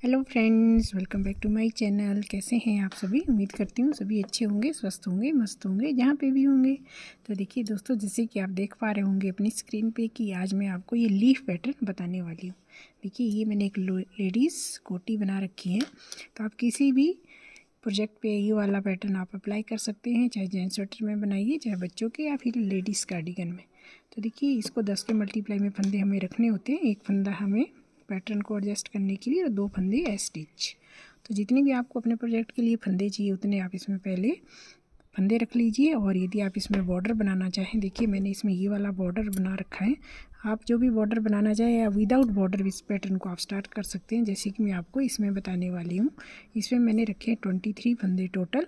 Hello friends, welcome back to my channel. कैसे हैं आप सभी? उम्मीद करती हूँ सभी अच्छे होंगे, स्वस्थ होंगे, मस्त होंगे जहाँ पे भी होंगे। तो देखिए दोस्तों, जैसे कि आप देख पा रहे होंगे अपनी स्क्रीन पे कि आज मैं आपको ये लीफ पैटर्न बताने वाली हूँ। देखिए ये मैंने एक लेडीज़ कोटी बना रखी है। तो आप किसी भी प्रोजेक्ट पे ये वाला पैटर्न आप अप्लाई कर सकते हैं, चाहे जेंट्स स्वेटर में बनाइए, चाहे बच्चों के या फिर लेडीज़ कार्डिगन में। तो देखिए इसको 10 के मल्टीप्लाई में फंदे हमें रखने होते हैं। एक फंदा हमें पैटर्न को एडजस्ट करने के लिए और 2 फंदे स्टिच। तो जितने भी आपको अपने प्रोजेक्ट के लिए फंदे चाहिए उतने आप इसमें पहले फंदे रख लीजिए। और यदि आप इसमें बॉर्डर बनाना चाहें, देखिए मैंने इसमें ये वाला बॉर्डर बना रखा है। आप जो भी बॉर्डर बनाना चाहें या विदाउट बॉर्डर इस पैटर्न को आप स्टार्ट कर सकते हैं, जैसे कि मैं आपको इसमें बताने वाली हूँ। इसमें मैंने रखे हैं 23 फंदे टोटल।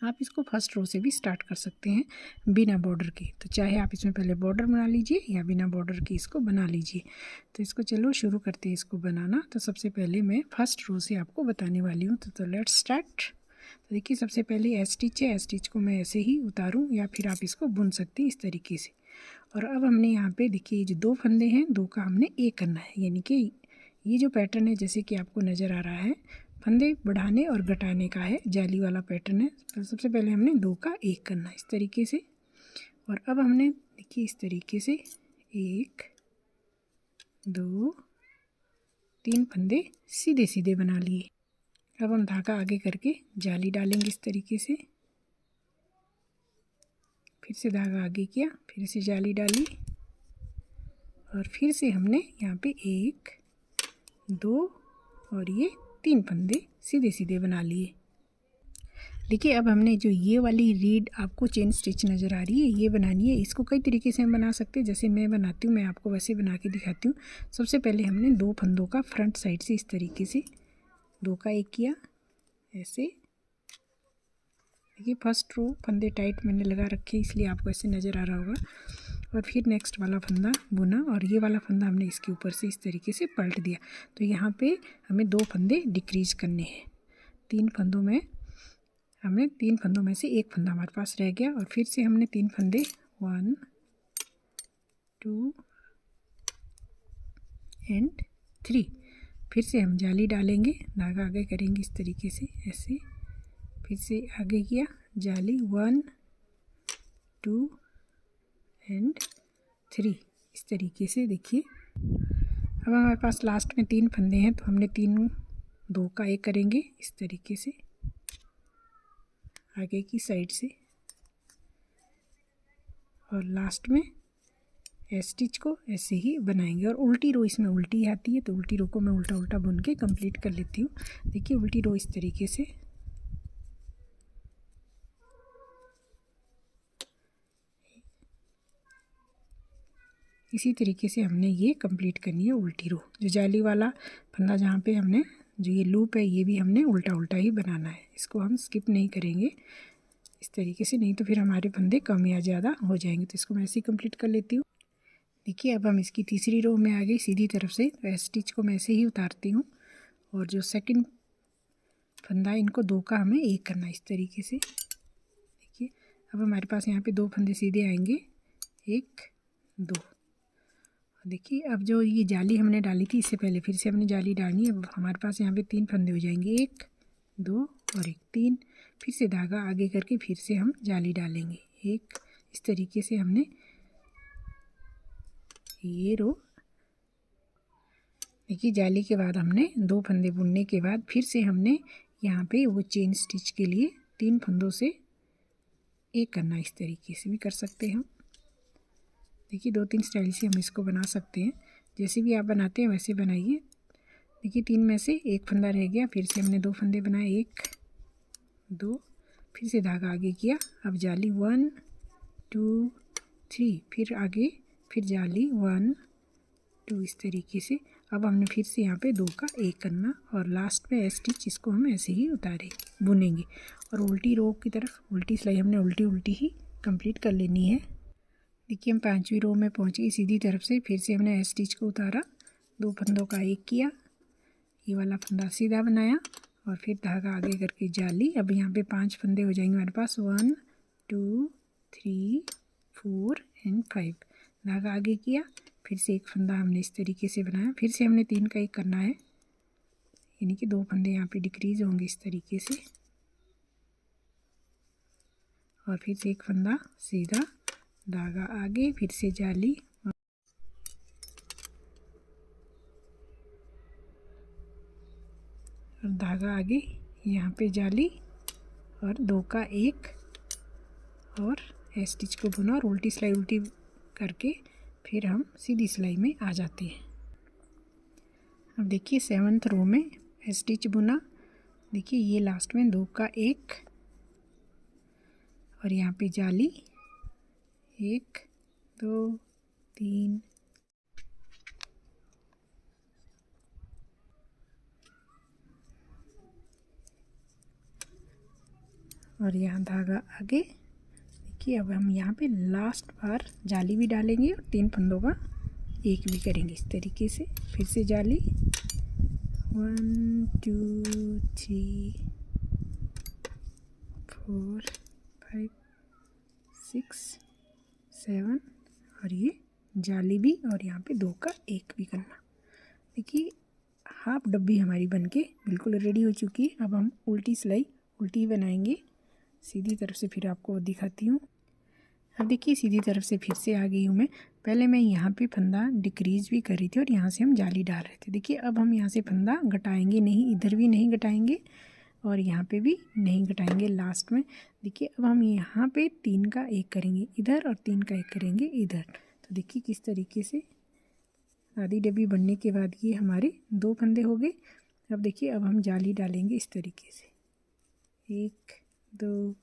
आप इसको फर्स्ट रो से भी स्टार्ट कर सकते हैं बिना बॉर्डर के। तो चाहे आप इसमें पहले बॉर्डर बना लीजिए या बिना बॉर्डर के इसको बना लीजिए। तो इसको चलो शुरू करते हैं इसको बनाना। तो सबसे पहले मैं फर्स्ट रो से आपको बताने वाली हूँ। तो लेट्स स्टार्ट। तो देखिए सबसे पहले स्टिच है। स्टिच को मैं ऐसे ही उतारूँ या फिर आप इसको बुन सकते हैं इस तरीके से। और अब हमने यहाँ पे देखिए जो 2 फंदे हैं, 2 का हमने एक करना है। यानी कि ये जो पैटर्न है जैसे कि आपको नज़र आ रहा है, फंदे बढ़ाने और घटाने का है, जाली वाला पैटर्न है। तो सबसे पहले हमने 2 का एक करना है इस तरीके से। और अब हमने देखिए इस तरीके से 1 2 3 फंदे सीधे सीधे बना लिए। अब हम धागा आगे करके जाली डालेंगे इस तरीके से। फिर से धागा आगे किया, फिर से जाली डाली और फिर से हमने यहाँ पे 1 2 और ये 3 फंदे सीधे सीधे बना लिए। देखिए अब हमने जो ये वाली रीड आपको चेन स्टिच नज़र आ रही है, ये बनानी है। इसको कई तरीके से हम बना सकते हैं, जैसे मैं बनाती हूँ, मैं आपको वैसे बना के दिखाती हूँ। सबसे पहले हमने 2 फंदों का फ्रंट साइड से इस तरीके से 2 का एक किया ऐसे। देखिए फर्स्ट रो फंदे टाइट मैंने लगा रखे इसलिए आपको ऐसे नज़र आ रहा होगा। और फिर नेक्स्ट वाला फंदा बुना और ये वाला फंदा हमने इसके ऊपर से इस तरीके से पलट दिया। तो यहाँ पे हमें 2 फंदे डिक्रीज करने हैं। 3 फंदों में से एक फंदा हमारे पास रह गया। और फिर से हमने 3 फंदे 1 2 एंड 3। फिर से हम जाली डालेंगे, धागा आगे करेंगे इस तरीके से ऐसे। फिर से आगे किया जाली 1 2 एंड 3 इस तरीके से। देखिए अब हमारे पास लास्ट में 3 फंदे हैं, तो हमने 2 का एक करेंगे इस तरीके से आगे की साइड से। और लास्ट में स्टिच को ऐसे ही बनाएंगे। और उल्टी रो इसमें उल्टी आती है, तो उल्टी रो को मैं उल्टा उल्टा बुन के कंप्लीट कर लेती हूँ। देखिए उल्टी रो इस तरीके से। इसी तरीके से हमने ये कंप्लीट करनी है उल्टी रो। जो जाली वाला फंदा जहाँ पे हमने जो ये लूप है, ये भी हमने उल्टा उल्टा ही बनाना है। इसको हम स्किप नहीं करेंगे इस तरीके से, नहीं तो फिर हमारे फंदे कम या ज़्यादा हो जाएंगे। तो इसको मैं ऐसे ही कंप्लीट कर लेती हूँ। देखिए अब हम इसकी तीसरी रो में आ गई सीधी तरफ से। तो स्टिच को मैं ऐसे ही उतारती हूँ और जो सेकंड फंदा इनको 2 का हमें एक करना है इस तरीके से। देखिए अब हमारे पास यहाँ पे 2 फंदे सीधे आएंगे 1 2। देखिए अब जो ये जाली हमने डाली थी इससे पहले फिर से हमने जाली डालनी है। अब हमारे पास यहाँ पे 3 फंदे हो जाएंगे 1 2 और 1 3। फिर से धागा आगे करके फिर से हम जाली डालेंगे 1। इस तरीके से हमने ये रो। देखिए जाली के बाद हमने 2 फंदे बुनने के बाद फिर से हमने यहाँ पे वो चेन स्टिच के लिए 3 फंदों से एक करना। इस तरीके से भी कर सकते हैं हम। देखिए 2-3 स्टाइल से हम इसको बना सकते हैं, जैसे भी आप बनाते हैं वैसे बनाइए। देखिए 3 में से एक फंदा रह गया, फिर से हमने 2 फंदे बनाए 1 2। फिर से धागा आगे किया, अब जाली 1 2 3। फिर आगे फिर जाली 1 2 इस तरीके से। अब हमने फिर से यहाँ पे 2 का एक करना और लास्ट में स्टिच इसको हम ऐसे ही उतारे बुनेंगे। और उल्टी रो की तरफ उल्टी सिलाई हमने उल्टी उल्टी ही कंप्लीट कर लेनी है। देखिए हम 5वीं रो में पहुँच गए सीधी तरफ से। फिर से हमने स्टिच को उतारा, 2 फंदों का एक किया, ये वाला फंदा सीधा बनाया और फिर धागा आगे करके जाली। अब यहाँ पे 5 फंदे हो जाएंगे हमारे पास 1 2 3 4 एंड 5। धागा आगे किया, फिर से एक फंदा हमने इस तरीके से बनाया। फिर से हमने 3 का एक करना है यानी कि 2 फंदे यहाँ पे डिक्रीज होंगे इस तरीके से, और फिर से एक फंदा सीधा, धागा आगे, फिर से जाली, और धागा आगे, यहाँ पे जाली और 2 का 1, और स्टिच को बुना और उल्टी सिलाई उल्टी करके फिर हम सीधी सिलाई में आ जाते हैं। अब देखिए 7th रो में स्टिच बुना, देखिए ये लास्ट में 2 का 1 और यहाँ पे जाली 1 2 3 और यहाँ धागा आगे। देखिए अब हम यहाँ पे लास्ट बार जाली भी डालेंगे और 3 फंदों का 1 भी करेंगे इस तरीके से। फिर से जाली 1 2 3 4 5 6 7 और ये जाली भी, और यहाँ पे 2 का 1 भी करना। देखिए हाफ डब्बी हमारी बनके बिल्कुल रेडी हो चुकी है। अब हम उल्टी सिलाई उल्टी बनाएंगे सीधी तरफ से, फिर आपको दिखाती हूँ। अब देखिए सीधी तरफ से फिर से आ गई हूँ मैं। पहले मैं यहाँ पे फंदा डिक्रीज भी कर रही थी और यहाँ से हम जाली डाल रहे थे। देखिए अब हम यहाँ से फंदा घटाएंगे नहीं, इधर भी नहीं घटाएंगे और यहाँ पे भी नहीं घटाएंगे लास्ट में। देखिए अब हम यहाँ पे 3 का 1 करेंगे इधर और 3 का 1 करेंगे इधर। तो देखिए किस तरीके से आधी डब्बी बनने के बाद ये हमारे 2 फंदे हो गए। अब देखिए अब हम जाली डालेंगे इस तरीके से, 1 2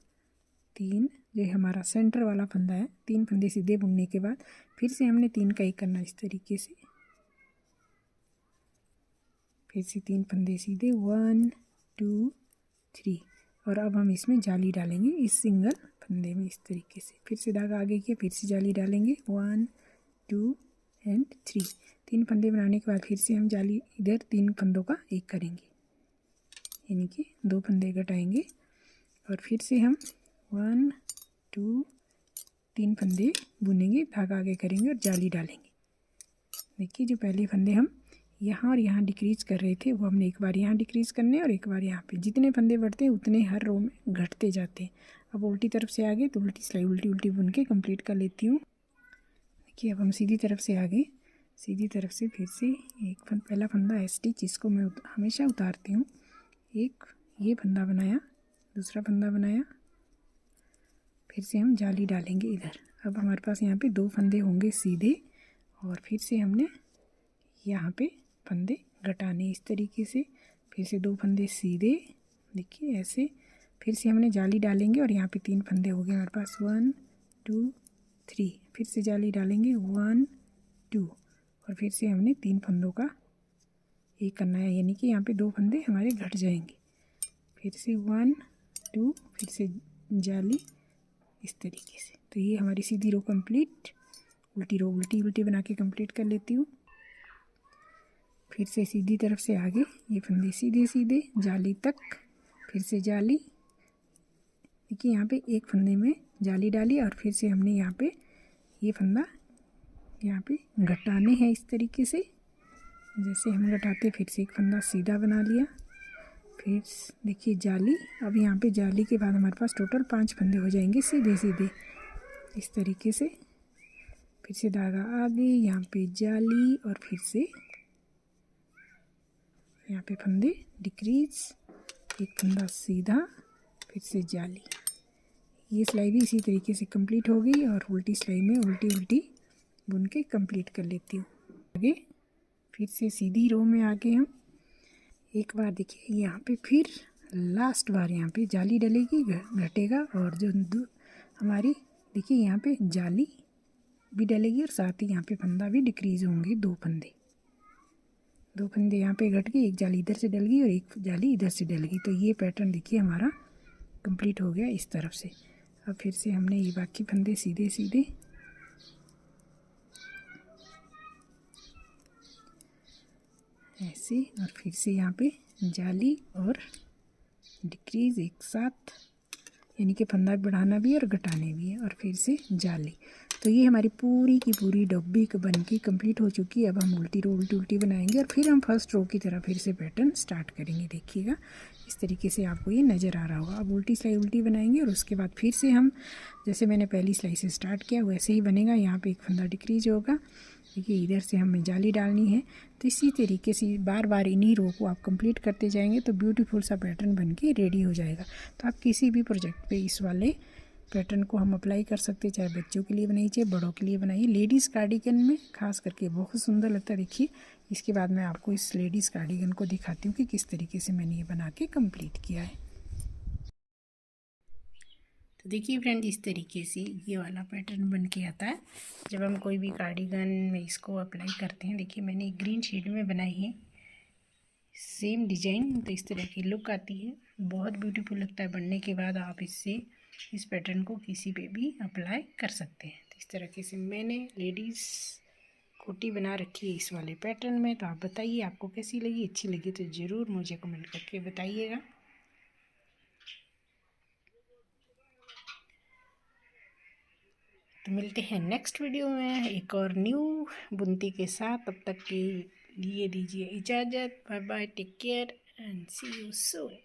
3, जो हमारा सेंटर वाला फंदा है। 3 फंदे सीधे बुनने के बाद फिर से हमने 3 का 1 करना इस तरीके से, फिर से 3 फंदे सीधे 1 2 3, और अब हम इसमें जाली डालेंगे इस सिंगल फंदे में इस तरीके से। फिर से धागा आगे किया, फिर से जाली डालेंगे 1 2 एंड 3। 3 फंदे बनाने के बाद फिर से हम जाली इधर 3 फंदों का 1 करेंगे, यानी कि 2 फंदे घटाएंगे और फिर से हम 1 2 3 फंदे बुनेंगे, धागा आगे करेंगे और जाली डालेंगे। देखिए जो पहले फंदे हम यहाँ और यहाँ डिक्रीज कर रहे थे वो हमने एक बार यहाँ डिक्रीज करने और एक बार यहाँ पे। जितने फंदे बढ़ते हैं उतने हर रो में घटते जाते हैं। अब उल्टी तरफ से आगे तो उल्टी सिलाई उल्टी उल्टी बुन के कंप्लीट कर लेती हूँ। देखिए अब हम सीधी तरफ से आगे, सीधी तरफ से फिर से एक पहला फंदा स्टिच, इसको मैं हमेशा उतारती हूँ। एक ये फंदा बनाया, दूसरा फंदा बनाया, फिर से हम जाली डालेंगे इधर। अब हमारे पास यहाँ पे 2 फंदे होंगे सीधे और फिर से हमने यहाँ पे फंदे घटाने इस तरीके से। फिर से 2 फंदे सीधे, देखिए ऐसे। फिर से हमने जाली डालेंगे और यहाँ पे 3 फंदे हो गए हमारे पास, 1 2 3। फिर से जाली डालेंगे 1 2 और फिर से हमने 3 फंदों का 1 करना है, यानी कि यहाँ पे 2 फंदे हमारे घट जाएंगे। फिर से 1 2, फिर से जाली इस तरीके से। तो ये हमारी सीधी रो कंप्लीट। उल्टी रो उल्टी उल्टी बना के कंप्लीट कर लेती हूँ। फिर से सीधी तरफ से आगे ये फंदे सीधे सीधे जाली तक, फिर से जाली। देखिए यहाँ पे एक फंदे में जाली डाली और फिर से हमने यहाँ पे ये फंदा यहाँ पे घटाने हैं इस तरीके से। जैसे हम घटाते फिर से एक फंदा सीधा बना लिया, फिर देखिए जाली। अब यहाँ पे जाली के बाद हमारे पास टोटल 5 फंदे हो जाएंगे सीधे सीधे इस तरीके से। फिर से धागा आगे, यहाँ पे जाली और फिर से यहाँ पे फंदे डिक्रीज, एक फंदा सीधा, फिर से जाली। ये सिलाई भी इसी तरीके से कंप्लीट हो गई और उल्टी सिलाई में उल्टी उल्टी बुन के कंप्लीट कर लेती हूँ। आगे फिर से सीधी रो में आगे हम एक बार देखिए यहाँ पे फिर लास्ट बार यहाँ पे जाली डलेगी, घटेगा और जो हमारी देखिए यहाँ पे जाली भी डलेगी और साथ ही यहाँ पे फंदा भी डिक्रीज होंगे। 2 फंदे यहाँ पे घट गई, एक जाली इधर से डल गई और एक जाली इधर से डल गई। तो ये पैटर्न देखिए हमारा कंप्लीट हो गया इस तरफ से। अब फिर से हमने ये बाकी फंदे सीधे सीधे ऐसे और फिर से यहाँ पे जाली और डिक्रीज एक साथ, यानी कि फंदा बढ़ाना भी और घटाने भी है, और फिर से जाली। तो ये हमारी पूरी की पूरी डब्बी बन के कम्प्लीट हो चुकी है। अब हम उल्टी रो उल्टी बनाएंगे और फिर हम फर्स्ट रो की तरह फिर से पैटर्न स्टार्ट करेंगे। देखिएगा इस तरीके से आपको ये नज़र आ रहा होगा। अब उल्टी सिलाई उल्टी बनाएंगे और उसके बाद फिर से हम जैसे मैंने पहली सिलाई से स्टार्ट किया वैसे ही बनेगा। यहाँ पे एक फंदा डिक्रीज होगा। देखिए इधर से हमें जाली डालनी है। तो इसी तरीके से बार बार इन्हीं रो को आप कंप्लीट करते जाएंगे तो ब्यूटीफुल सा पैटर्न बन के रेडी हो जाएगा। तो आप किसी भी प्रोजेक्ट पे इस वाले पैटर्न को हम अप्लाई कर सकते हैं, चाहे बच्चों के लिए बनाइए चाहे बड़ों के लिए बनाइए। लेडीज़ कार्डिगन में खास करके बहुत सुंदर लगता है। देखिए इसके बाद मैं आपको इस लेडीज़ कार्डिगन को दिखाती हूँ कि किस तरीके से मैंने ये बना के कंप्लीट किया है। तो देखिए फ्रेंड इस तरीके से ये वाला पैटर्न बन के आता है जब हम कोई भी कार्डिगन में इसको अप्लाई करते हैं। देखिए मैंने एक ग्रीन शेड में बनाई है सेम डिजाइन, तो इस तरह की लुक आती है, बहुत ब्यूटीफुल लगता है। बनने के बाद आप इससे इस पैटर्न को किसी पे भी अप्लाई कर सकते हैं। तो इस तरीके से मैंने लेडीज़ कोटी बना रखी है इस वाले पैटर्न में। तो आप बताइए आपको कैसी लगी, अच्छी लगी तो ज़रूर मुझे कमेंट करके बताइएगा। तो मिलते हैं नेक्स्ट वीडियो में एक और न्यू बुनती के साथ। तब तक के लिए दीजिए इजाज़त। Bye bye, take care and see you soon.